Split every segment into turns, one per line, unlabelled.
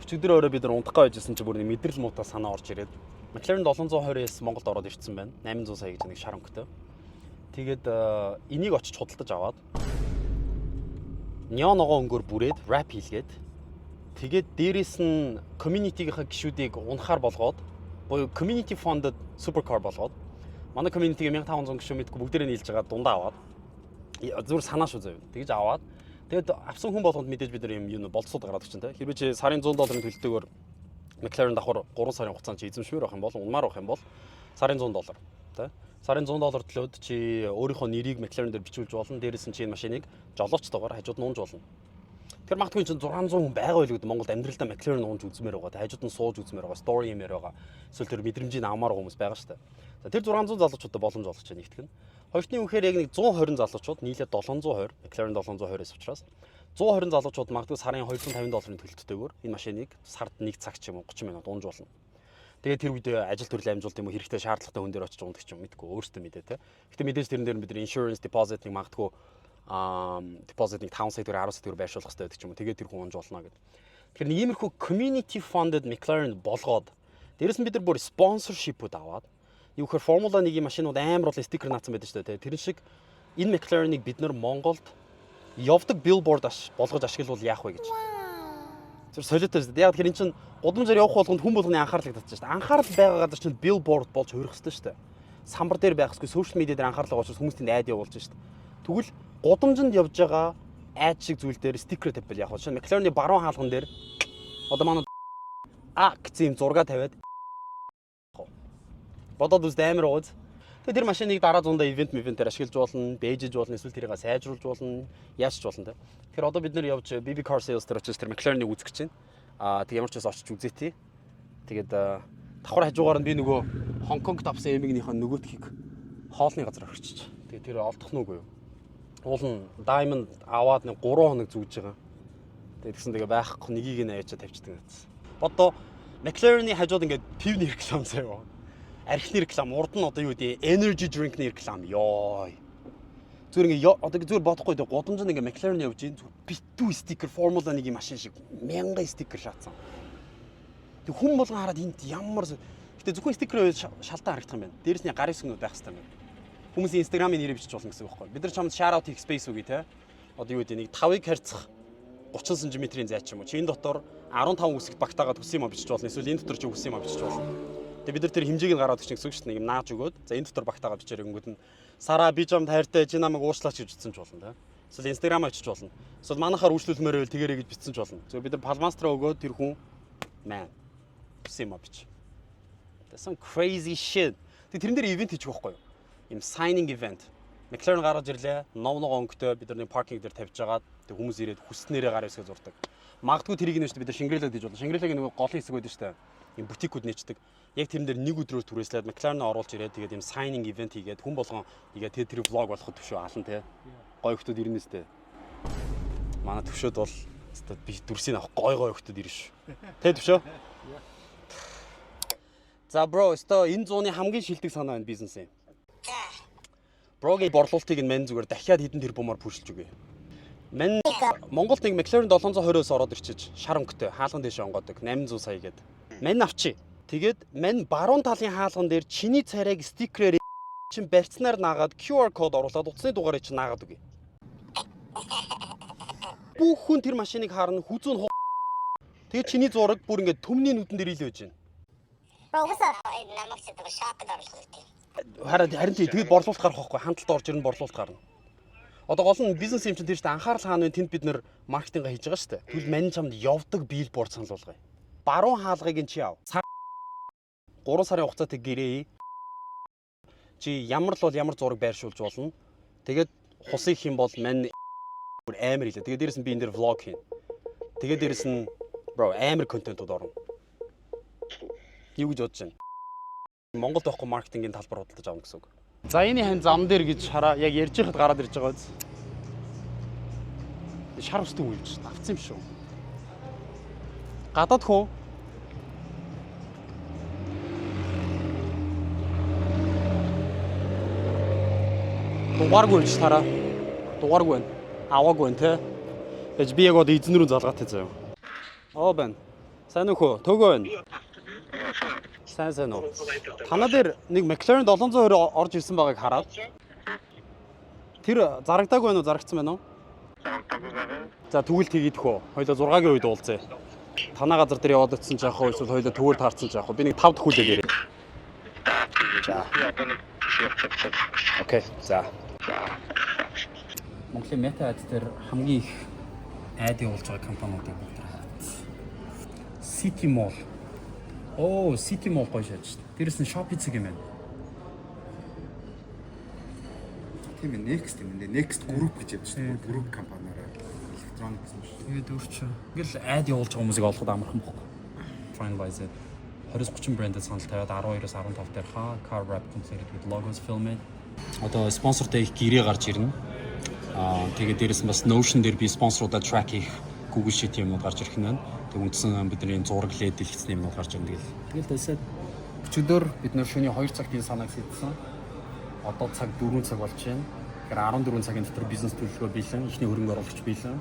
Өчигдөр өөрөө бид нар унтах байжсэн чи бүр нэг мэдрэл муутай санаа орж ирээд McLaren 720S Монголд ороод ирсэн байна. 800 сая гэж нэг шар өнгөтэй. Тэгээд энийг очиж худалдаж аваад неон ногоон өнгөөр бүрээд wrap хийлгээд тэгээд дээрэс нь community-ийнхаа гишүүдийг унахаар болгоод буюу community funded supercar болгоод манай community-г 1500 гишүү мэдгүй бүгдээрээ нийлж байгаа дундаа аваад зүгээр санаа шүү заяа. Тэгж аваад тэгээд авсан хүн болгонд мэдээж бид нар юм болцоод гараад өгч дээ. Хэрвээ чи сарын $100 төлөлтөөр McLaren давхар 3 сарын хугацаанд чи эзэмшмээр байх юм бол унмаар байх юм бол сарын $100 тий. Сарын $100 төлөөд чи өөрийнхөө нэрийг McLaren дээр бичүүлж болно. Дээрээс нь чи энэ машиныг жолоочтойгоор хажууд нь унж болно. Тэр магадгүй чинь 600 хүн байгаа байлгүй Монголд амьдралдаа McLaren унж үзмээр байгаа. Хажууд нь сууж үзмээр байгаа. Story юмээр байгаа. Эсвэл тэр мэдрэмжийг авмаар хүмүүс байгаа шүү дээ. За тэр 600 залуучуудад боломж олгож байгаа нэгтгэн. Хоёртны үнэхээр яг нэг 120 залуучууд нийлээд 720 McLaren 720-с учраас 120 залуучууд магадгүй сарын $250 төлөлттэйгээр энэ машиныг сард 1 цаг ч юм уу 30 минут унж болно. Тэгээд тэр үед ажил төрлийн амжилт юм уу хэрэгтэй шаардлагатай хүн дээр очиж ундаг ч юм мэдгүй өөртөө мэдээ те. Гэтэ мэдээж тэрэн дээр бид insurance deposit нэг магадгүй deposit нэг 5 сая төгрөг 10 сая төгрөг байршуулах хэрэгтэй гэдэг ч юм уу. Тэгээд тэр хүн унж болно гэдэг. Тэгэхээр нэг иймэрхүү community funded McLaren болгоод дээрэс нь бид нар бүр sponsorship-ууд аваад юу гэхээр Формула 1-ийн машинууд амар олон стикер наацсан байдаг шүү дээ. Тэр шиг энэ McLaren-ыг бид нар Монголд явдаг billboard болгож ашиглавал яах вэ гэж. Тэр солиотой шүү дээ. Яг тэгэхээр эн чинь гудамжаар явах болгонд хүн болгоны анхаарлыг татчих шүү дээ. Анхаарал байгаа газар чинь billboard болж хувирах хэрэгтэй шүү дээ. Самбар дээр байх хэвгүй social media дээр анхаарлаа учраас хүмүүс тэнд айд явуулж шүү дээ. Тэгвэл гудамжинд явж байгаа айд шиг зүйл дээр стикер тавьбал яах вэ? Шинэ McLaren-ы баруун хаалган дээр одоо манай гэсэн юм зураг тавиад бодоод үзд амар ууз. Тэгээд тэр машиныг дараа зундаа ивентээр ашиглаж болно, бэжж болно, эсвэл тэрийг сайжруулж болно, яасч болно те. Тэгэхээр одоо бид нэр явж BB Car Sales дээр очиж тэр McLaren-ыг үзэх гэж байна. Тэг ямар ч бас очиж үзээтэй. Тэгээд давхар хажуугаар нь би нөгөө Хонконгт авсан эмигнийхээ нөгөөдхийг хоолны газар орчиж. Тэгээд тэр олдох нь үгүй юу? Уул нь Diamond аваад нэг 3 хоног зүүж байгаа. Тэгээд тэгсэн тэгээ байхгүй нэгийг нь аваачаа тавьчихдаг гэсэн. Одоо McLaren-ы хажууд ингээд пивний реклам заяа. Архины реклам, урд нь одоо юу гэдэг energy drink-ний реклам. Йой. Зүгээр ингээ одоо зүгээр бодохгүй дээ. Гудамжинд ингээ McLaren явж ийн зүгээр битүү стикер Формула 1-ийн машин шиг 1000 стикер шаацсан. Тэг хүн болгон хараад энд ямар гэтээ зөвхөн стикер шалтгаан харагдах юм байна. Дээрээс нь гарын сүнүүд байх хэрэгтэй юм. Хүмүүсийн Instagram-ийн нэрийг бичиж болно гэсэн үг байхгүй. Бид нар чамд shout out хийх space үгүй те. Одоо юу гэдэг нэг 5-ыг харьцах 30 см-ийн зай ч юм уу. Чи энэ дотор 15 үсэгт багтаагаад хүс юм бичиж болно. Эсвэл энэ дотор чи хүс юм бичиж болно. Тэгээ бид нар тэр хэмжээг нь гаргаад өгч гэсэн үг шүү дээ. Нэг нааж өгөөд за энэ дотор багтаагаад бичээр өнгөд нь сараа би чамд хайртай чи намайг уучлаач гэж бичсэн ч болно те. Эсвэл Instagram очиж болно. Эсвэл манахаар үйлчлүүлмээр байвал тэгэрэй гэж бичсэн ч болно. Зөв бид нар Palmastra өгөөд тэр хүн man хүс юм бич. That's some crazy shit. Тэрэн дээр ивент хийчих واخгүй юу? Им signing event. McLaren гаргаж ирлээ. Ногоо өнгөтэй бид нар паркинг дээр тавьж агаад тэг хүмүүс ирээд хүснээрээ гар хэсгээ зурдаг. Магадгүй тэрийг нь шүү дээ бид нар шингэрэлээд хийж болно. Шингэрэлэг нэг голын хэсэг байдаг шүү дээ. Им бутикуд нээчдэг. Яг тэрэн дээр нэг өдрөөр түрээслээд McLaren оруулж ирээд тэгээд им signing event хийгээд хүн болгон игээ тэр влог болоход төвшөө алан те. Гой хүмүүс ирнэс те. Манай төвшөөд бол би дүрсийг авах гой хүмүүс ирнэ шүү. Тэ төвшөө? За бро, энэ зууны хамгийн шилдэг санаа энэ бизнес юм. Брогийн борлуулалтыг нь мань зүгээр дахиад хэдэн тэрбумаар пүршилж өгье. Мань Монголд нэг McLaren 720-с ороод ирчиж шар өнгөтэй хаалган дэше онгодог 800 сая гээд. Мань авчи. Тэгээд мань баруун талын хаалган дээр чиний царайг стикерээр чин барьцнаар наагаад QR код оруулаад утасны дугаарыг чинь наагаад өгье. Бүх хүн тэр машиныг харна хүзүүн. Тэгээд чиний зураг бүр ингээд төмний нүдэн дээр ил байж байна. Харин тэгээд борлуулалт гарах байхгүй хандлт орж ирнэ борлуулалт гарна. Одоо гол нь бизнес юм чинь тэр чинь анхаарал хаана вэ? Тэнд бид нэр маркетинг хийж байгаа шүү дээ. Тэгвэл мань чамд явдаг биллборд санал болгоё. Баруун хаалгыг нь чи яв. 3 сарын хугацаатай гэрээ. Чи ямар л бол ямар зураг байршуулж болно. Тэгээд хусыг хэм бол мань бүр амар хэлээ. Тэгээд дээрэс нь би энэ дээр влог хийн. Тэгээд дээрэс нь бро амар контентууд орно. Юу гэж бодож байна? Монголд байхгүй маркетингийн талбар худалдаж авна гэсэн үг. За энэ хань зам дээр гэж хараа яг ярьж байхад гараад ирж байгаа биз. Шар устдаг үйлч авцсан юм шүү. Гадаад хүн дугааргүй үйлч тараа. Дугааргүй байна. Аваагүй байна те. Гэж би яг одоо эзэн рүү залгаатай заяа. Оо байна. Сайн уу хөө? Төгөө байна. Сайн уу. Танаа дээр нэг McLaren 720 орж ирсэн байгааг хараад. Тэр зарагдаагүй байна уу? Зарагдсан байна уу? За тэгвэл тгийдэх үү. Хоёлоо 6-гийн үед уулзъя. Танаа газар дээр яваад очсон ч яах вэ? Эсвэл хоёлоо төвөр таарсан ч яах вэ? Би нэг 5 дахь хүлээд ирээ. За. Окей. За. Монголын Meta Ads дээр хамгийн их айд явуулж байгаа компаниудыг бүгд хараад. City Mall. Оо, City Mall гоё шааж. Дээрээс нь Shopee цэг юм байна.
Тийм ээ, Next юм дээ. Next Group гэж яддаг шүү дээ. Group компаниараа электроникс юм шүү.
Тэгээд өөрчөө. Ингээл айд явуулж байгаа хүмүүсийг олоход амархан бохгүй. Finalize 20-30 брэндэд санал тавиад 12-оос 15 дээр car wrap completed with logos filmed. Одоо спонсортой их гэрээ гарч ирнэ. Тэгээд дээрээс нь бас Notion дээр би спонсоруудаа track хийх Google Sheet юмнууд гарч ирэх нь байна. Тэгээд үндсэн бидний зураг лээд дэлгэцсэн юмнууд гарч ирнэ. Тэгэл дэсээ өчигдөр бид нөр шөнийн 2 цагт энэ санааг хийсэн. Одоо цаг 4 цаг болж байна. Тэгэхээр 14 цагийн дотор бизнес төлөвлөгөө биелэн, ихний хөрөнгө оруулагч биелэн,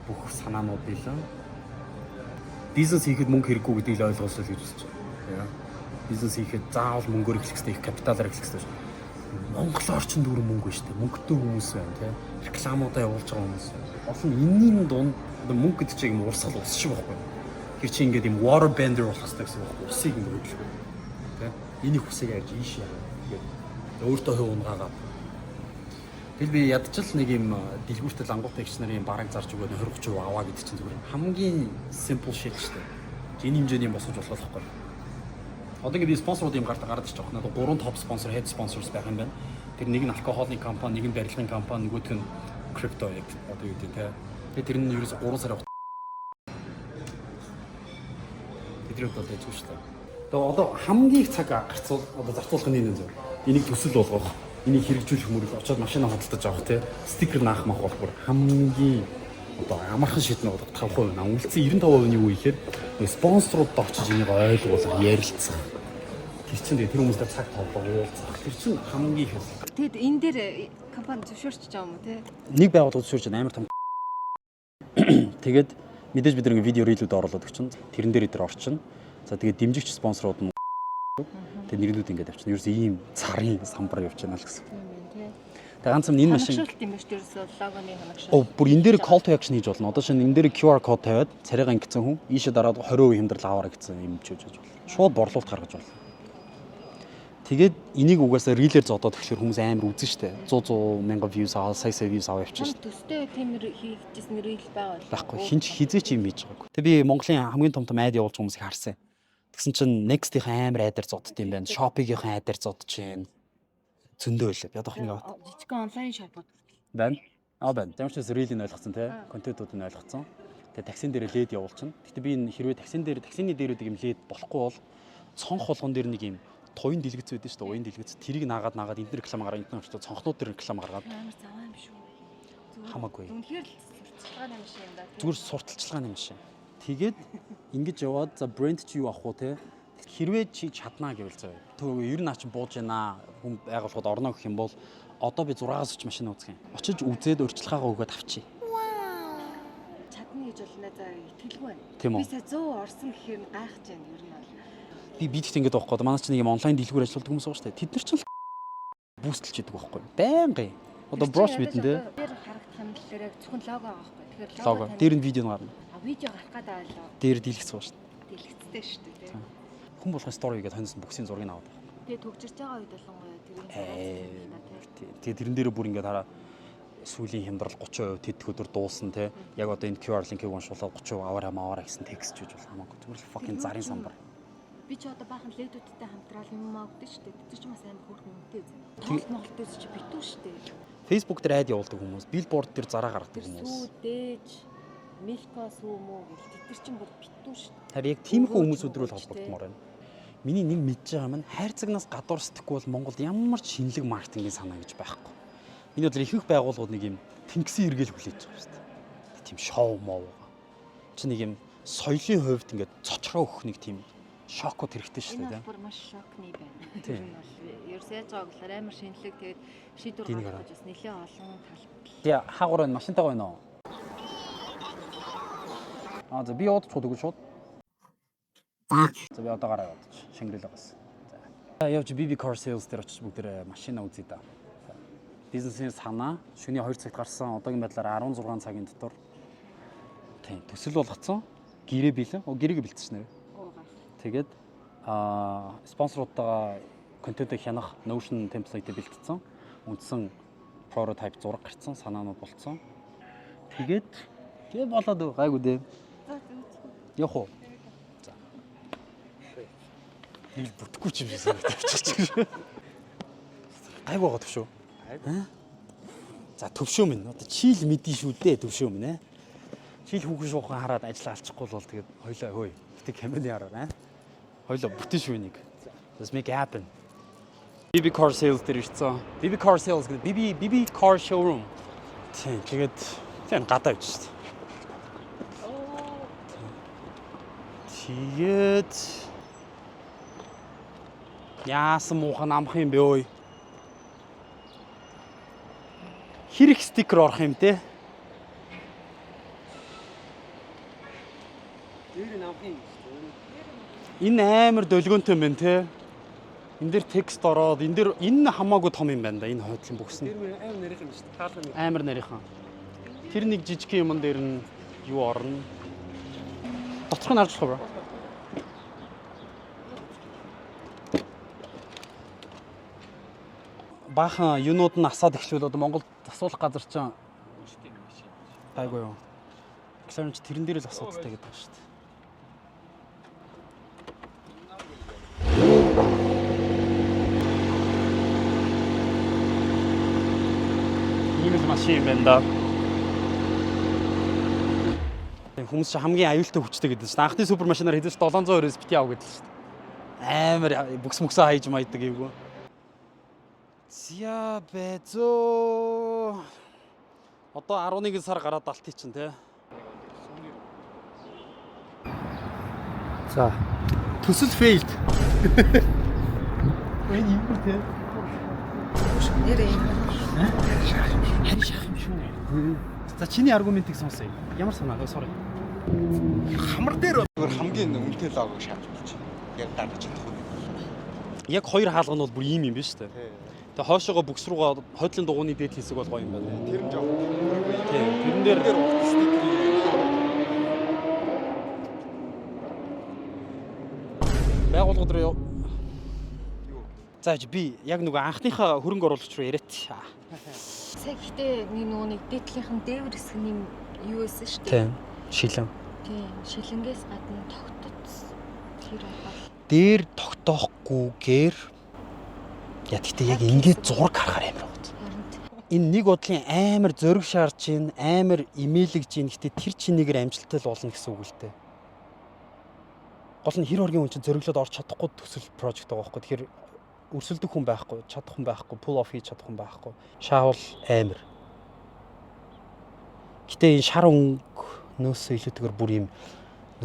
бүх санаанууд биелэн. Бизнес хийхэд мөнгө хэрэггүй гэдгийг л ойлгосоо л гэж үзэж байна. Бизнес хийхэд заавал мөнгөөр эхлэх хэрэгтэй, их капиталаар эхлэх хэрэгтэй. Монгол орчинд дөрөв мөнгө шүү дээ. Мөнгөтэй хүмүүс байна, тийм. Рекламуудаа явуулж байгаа хүмүүс. Олон энэний дунд мөнгө гэдэг чинь юм урсгал ус шиг байхгүй. Тэр чинь ингээд юм water bender болох хэрэгтэй гэсэн байхгүй. Усыг ингээд хөдлөх. Тийм. Энийг хүсэж ярьж ийш яа. Тэгээд өөртөө хувь унгаагаад. Тэгэл би ядчил нэг юм дэлгүүртэй лангуутай гэгч нарын бараг зарж өгөөд 20-30% аваа гэдэг чинь зүгээр хамгийн simple shit шүү дээ. Энэ хэмжээний юм босгож болох байхгүй. Одоо ингээд спонсорууд юм гараад ирж байгаа. Надад 3 топ спонсор, head sponsors байх юм байна. Тэр нэг нь алкоголны компани, нэг нь барилгын компани, нөгөөх нь крипто яг одоо юу гэдэг те. Тэгээд тэр нь ерөөс 3 сар явах. Тэдрээд бол яж шүү дээ. Тэгээд одоо хамгийн их цаг гарцуул одоо зарцуулах нь энэ зөв. Энийг төсөл болгох, энийг хэрэгжүүлэх мөрөг очоод машина худалдаж авах те. Стикер наах мах болох бүр хамгийн одоо амархан шийднэ бол 5% наа. Үлдсэн 95% нь юу вэ гэхээр спонсорууд очиж энийг ойлгуулах, ярилцах. Тэр чинь тэр хүмүүстэй цаг тоолоо уулзах. Тэр чинь хамгийн их.
Тэгэд энэ дээр компани зөвшөөрч байгаа юм уу те?
Нэг байгууллага зөвшөөрч амар том. Тэгээд мэдээж бид нэг видео рилүүд оруулаад өгчин. Тэрэн дээр идэр орчин. За тэгээд дэмжигч спонсорууд нь тэгээд нэрлүүд ингээд авчин. Ерөөс ийм царын самбар явж байна л гэсэн. Тэгээ ганцхан энэ машин
ханагшилт юм биш ерөөсөө логоны ханагшилт.
Оо бүр энэ дээр call to action хийж болно. Одоо шинэ энэ дээр QR код тавиад царайгаа ингэсэн хүн ийшээ дараад 20% хямдрал аваарай гэсэн юм чийж болно. Шууд борлуулалт гаргаж болно. Тэгээд энийг угаасаа рилээр зодоод тэгэхээр хүмүүс амар үзэн штэ. 100 мянган views аваа, сая views аваа явчихсан штэ.
Төстэй тийм хийжсэн рил байгаа.
Байхгүй хинч хизээ ч юм хийж байгаагүй. Тэгээ би Монголын хамгийн том айд явуулж байгаа хүмүүсийг харсан. Тэгсэн чинь Next-ийн амар айдаар зодд юм байна. Shopee-ийн айдаар зодж байна. Зөндөө байлаа. Ядах нэг аваад.
Жижиг онлайн шопууд
байна. Байна. Ямар ч үс рилийг ойлгоцсон те. Контентуудыг ойлгоцсон. Тэгээ таксин дээр лед явуулчихна. Гэтэ би энэ хэрвээ таксины дээрүүд юм лед болохгүй бол цонх болгон дээр нэг юм туян дэлгэц байдаг шүү дээ. Уян дэлгэц. Тэрийг наагаад энэ дэр реклам гаргаад энэ очтой цонхнууд дээр реклам гаргаад.
амар заваа юм шүү.
Хамаагүй.
Үнэхээр л сурталчилгааны юм шиг юм да.
Зүгээр сурталчилгааны юм шиг. Тэгээд ингэж яваад за брэнд чи юу авах уу те? Хэрвээ чи чаднаа гэвэл заяа. Төө ер нь наа чи бууж яана. Хүн байгуулахад орно гэх юм бол одоо би 6-аас ч машин үүсгэн. Очиж үзээд урьдчилгаагаа өгөөд авчи.
Чадна гэж болно за итгэлгүй байна.
Тийм үү?
Би сая 100 орсон гэхээр гайхаж байна ер нь бол.
Би бидгт ингэж байхгүй. Манай ч нэг юм онлайн дэлгүүр ажилладаг хүмүүс байгаа шүү дээ. Тэд нар ч л бүүстлж идэг байхгүй. Байнгын. Одоо брош бидэн дээ.
Тэр харагдах юм л яг зөвхөн лого байгаа байхгүй. Тэгэхээр
Лого. Дээр нь видео гарна.
Видео гарах гэдэг байлаа.
Дээр дэлгэц байгаа шүү дээ.
Дэлгэцтэй шүү дээ тийм.
Хүн болгох стори гэдэг хоньсон боксийн зургийг аваад.
Тэгээ төгжирч байгаа үед болонгоё тэрийг
Тэгээ тэрэн дээр бүр ингээд хараа сүүлийн хямдрал 30% тэдх өдөр дуусна те. Яг одоо энэ QR линкийг уншуулаад 30% аваараа гэсэн текст хийж бол хамаагүй. Зүгээр л fucking зарын самбар.
Би ч одоо баахан ледүүдтэй хамтраал юм авдаг шүү дээ. Тэр ч бас амар хөөрхөн үнэтэй. Тоглолт моголтойс чи битүү шүү дээ.
Facebook дээр айд явуулдаг хүмүүс, billboard дээр зараа гаргадаг хүмүүс.
Сүү дээж Милка сүү мүү гэл тэр чинь бүр битүү шүү дээ.
Тэр яг тиймэрхүү хүмүүсүүдрүү л холбогдмоор байна. Миний нэг мэдж байгаа маань хайрцагнаас гадуур сэтгэхгүй бол Монголд ямар ч шинэлэг маркетингийн санаа гэж байхгүй. Миний бодлоор ихэнх байгууллагууд нэг юм тэнгисийн эргэл хүлээж байгаа шүү дээ. Тийм шоу моо. Чи нэг юм соёлын хувьд ингээд цочроо өгөх нэг тийм шокот хэрэгтэй шүү дээ.
Энэ бүр маш шокны байна.
Тийм.
Ерөөс яаж байгаа гэхээр амар шинэлэг тэгээд шийдвэр гаргаж бас нэлээд олон тал.
Тэгээ хаагур байна, машинтайгаа байна уу? За би удаж чууд өгөө шууд. За би одоо гараа удаж Шангрилаагаас. За явж BB Car Sales дээр очиж бүгд машина үзье да. Бизнесийн санаа шөнийн 2 цагт гарсан. Одоогийн байдлаар 16 цагийн дотор тийм төсөл болгоцсон. Гэрээ биелэн. Гэрээгээ бэлтсэн нэр. Тэгээд спонсоруудтайгаа контентыг хянах Notion template-ийг бэлтсэн. Үндсэн prototype зураг гарцсан, санаанууд болцсон. Тэгээд болоод гайгүй дээ. Явах уу? За. Ил бүтэхгүй ч юм шиг санагдчих. Гайгүй байгаа төвшөө. За төвшөө минь одоо чийл мэдэн шүү дээ төвшөө минь. Чийл хүүхэн шуухан хараад ажиллаа алчихгүй бол тэгээд хоёлоо хөөе. Гэтэ камерны хараа. Хоёлоо бүтэн шүү нэг. Let's make it happen. BB Car Sales дээр ирсэн. BB Car Sales гэдэг BB Car Showroom. Тэгээд тийм гадаа явж шүү дээ. Тэгээд яасан муухан амх юм бэ ой. Хэрэг стикер орох юм те. Дээр нь амх юм шүү дээ. Энэ амар долгионтой юм байна те. Энд дээр текст ороод энэ дээр энэ хамаагүй том юм байна да энэ хойдлын бүкс нь. Тэр амар нарийнхан шүү дээ. Таалан амар нарийнхан. Тэр нэг жижиг юмн дээр нь юу орно? Доторх нь харж болох уу? Баахан юунууд нь асаад эхлүүл одоо Монголд асуулах газар чинь гайгүй юу. Гэсэрч тэрэн дээр л асуудалтай гэдэг байна шүү дээ. Ийм л машин байна да. Хүмүүс хамгийн аюултай хүчтэй гэдэг чинь анхны супер машинаар хэдэж 720-с бити яв гэдэг шүү дээ. Амар бүкс мөксөө хайж майдаг юм. Зя бэзо. Одоо 11 сар гараад алтий чинь те. За. Төсөл failed. Энэ юм те.
Нэрээ.
Харин шах юм шүү. За чиний аргументыг сонсъё. Ямар санаа sorry.
Хамар дээр хамгийн үнэтэй логог шаардж болж байна. Яг гаргаж чадах.
Яг хоёр хаалга нь бол бүр ийм юм биш үү? Тэгээ хоошоогоо бүкс руугаа хойдлын дугууны дээд хэсэг бол гоё юм байна.
Тэр нь жоо.
Тийм. Тэрэн дээр байгууллага дээр юу? Зааж би яг нөгөө анхныхаа хөрөнгө оруулагч руу яриад.
Сая гэхдээ нэг дээдлийнхэн дээвэр хэсэг нэм юу байсан шүү дээ.
Тийм. Шилэн.
Тийм. Шилэнгээс гадна тогтцсон. Тэр бол
Дээр тогтоохгүйгээр яа гэхдээ яг ингээд зураг харахаар амар байна. Энэ нэг бодлын амар зөриг шаарч ийн, амар имэйлэгж ийн гэхдээ тэр чинийгээр амжилттай л болно гэсэн үг л дээ. Гол нь хэр хоргийн хүн чинь зөриглөд орч чадахгүй төсөл project байгаа байхгүй. Тэгэхээр өрсөлдөх хүн байхгүй, чадах хүн байхгүй, pull off хийж чадах хүн байхгүй. Шаавал амар. Гэтэ энэ шар өнгнөөсөө илүүтэйгээр бүр юм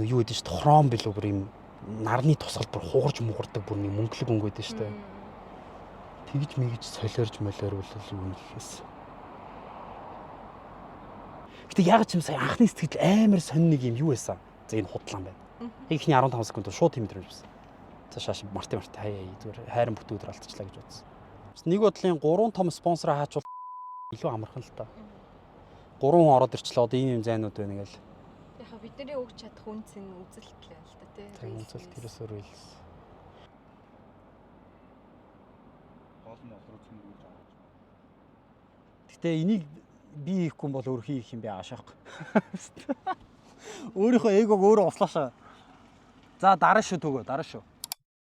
юу гэдэг чинь хром билүү бүр юм нарны тусгал бүр хугарч муурдаг бүр нэг мөнгөлөг өнгө байдаг шүү дээ. Тэгж мэгж солиорж молоор бол юу нэхээс. Гэтэ яг ч юм сая анхны сэтгэл амар сонь нэг юм юу байсан. За энэ худлаан байна. Ихний 15 секунд шууд тэмдрэж байсан. За шааш марти хаяа зүгээр хайрын бүтүүдээр алдчихлаа гэж бодсон. Нэг бодлын 3 том спонсор хаачвал илүү амархан л та. 3 хүн ороод ирчлээ одоо ийм юм зайнууд байна гээл.
яхаа бидний өгч чадах үнц нь үзэлт л байл та тий.
Тийм үзэлт тэрээс өөр хэлс. Гэтэ энийг би хийхгүй бол өөр хийх юм бэ аашаахгүй. Өөрийнхөө эгог өөрөө услаашаа. За дараа шүү төгөө дараа шүү.